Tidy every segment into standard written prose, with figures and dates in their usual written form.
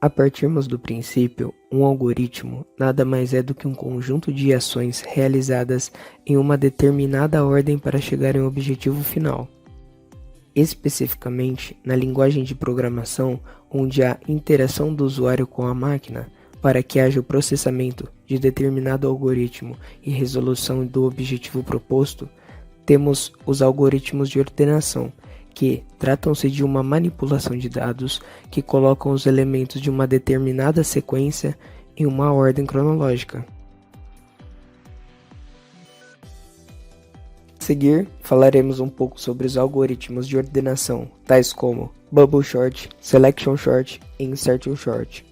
A partirmos do princípio, um algoritmo nada mais é do que um conjunto de ações realizadas em uma determinada ordem para chegar em um objetivo final. Especificamente, na linguagem de programação, onde há interação do usuário com a máquina, para que haja o processamento de determinado algoritmo e resolução do objetivo proposto, temos os algoritmos de ordenação, que tratam-se de uma manipulação de dados que colocam os elementos de uma determinada sequência em uma ordem cronológica. A seguir, falaremos um pouco sobre os algoritmos de ordenação, tais como Bubble Sort, Selection Sort e Insertion Sort.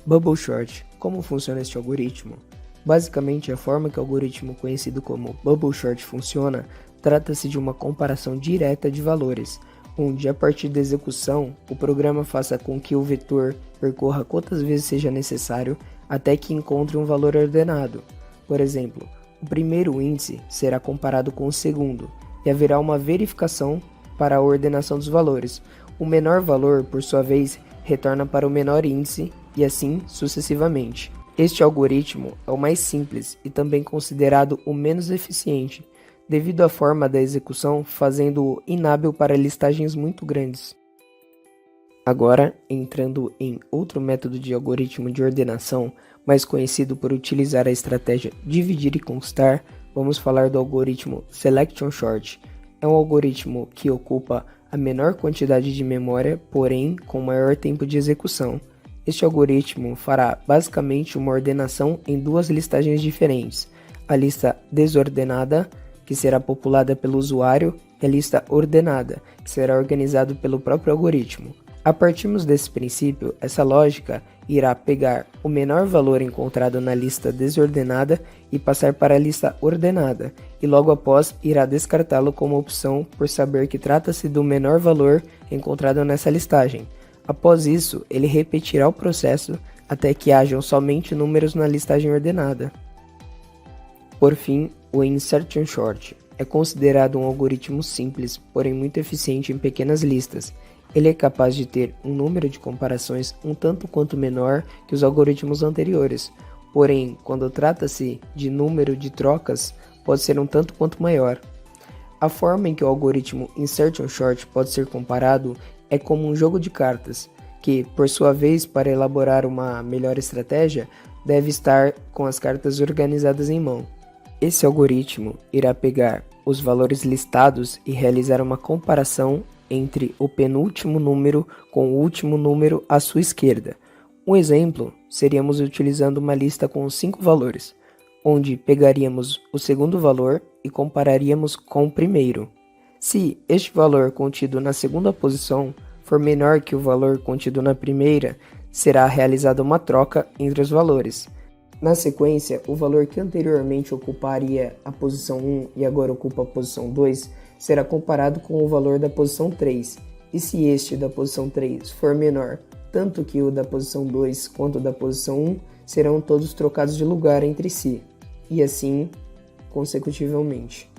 Bubble Sort. Como funciona este algoritmo? Basicamente, a forma que o algoritmo conhecido como Bubble Sort funciona trata-se de uma comparação direta de valores, onde a partir da execução, o programa faça com que o vetor percorra quantas vezes seja necessário até que encontre um valor ordenado. Por exemplo, o primeiro índice será comparado com o segundo, e haverá uma verificação para a ordenação dos valores. O menor valor, por sua vez, retorna para o menor índice, e assim sucessivamente. Este algoritmo é o mais simples e também considerado o menos eficiente, devido à forma da execução fazendo-o inábil para listagens muito grandes. Agora, entrando em outro método de algoritmo de ordenação, mais conhecido por utilizar a estratégia dividir e conquistar, vamos falar do algoritmo Selection Sort. É um algoritmo que ocupa a menor quantidade de memória, porém com maior tempo de execução. Este algoritmo fará basicamente uma ordenação em duas listagens diferentes: a lista desordenada, que será populada pelo usuário, e a lista ordenada, que será organizada pelo próprio algoritmo. A partirmos desse princípio, essa lógica irá pegar o menor valor encontrado na lista desordenada e passar para a lista ordenada, e logo após irá descartá-lo como opção por saber que trata-se do menor valor encontrado nessa listagem. Após isso, ele repetirá o processo até que hajam somente números na listagem ordenada. Por fim, o Insertion Sort é considerado um algoritmo simples, porém muito eficiente em pequenas listas. Ele é capaz de ter um número de comparações um tanto quanto menor que os algoritmos anteriores, porém, quando trata-se de número de trocas, pode ser um tanto quanto maior. A forma em que o algoritmo Insertion Sort pode ser comparado é como um jogo de cartas, que, por sua vez, para elaborar uma melhor estratégia, deve estar com as cartas organizadas em mão. Esse algoritmo irá pegar os valores listados e realizar uma comparação entre o penúltimo número com o último número à sua esquerda. Um exemplo, seríamos utilizando uma lista com 5 valores, onde pegaríamos o segundo valor e compararíamos com o primeiro. Se este valor contido na segunda posição for menor que o valor contido na primeira, será realizada uma troca entre os valores. Na sequência, o valor que anteriormente ocuparia a posição 1 e agora ocupa a posição 2 será comparado com o valor da posição 3, e se este da posição 3 for menor, tanto que o da posição 2 quanto o da posição 1 serão todos trocados de lugar entre si, e assim consecutivamente.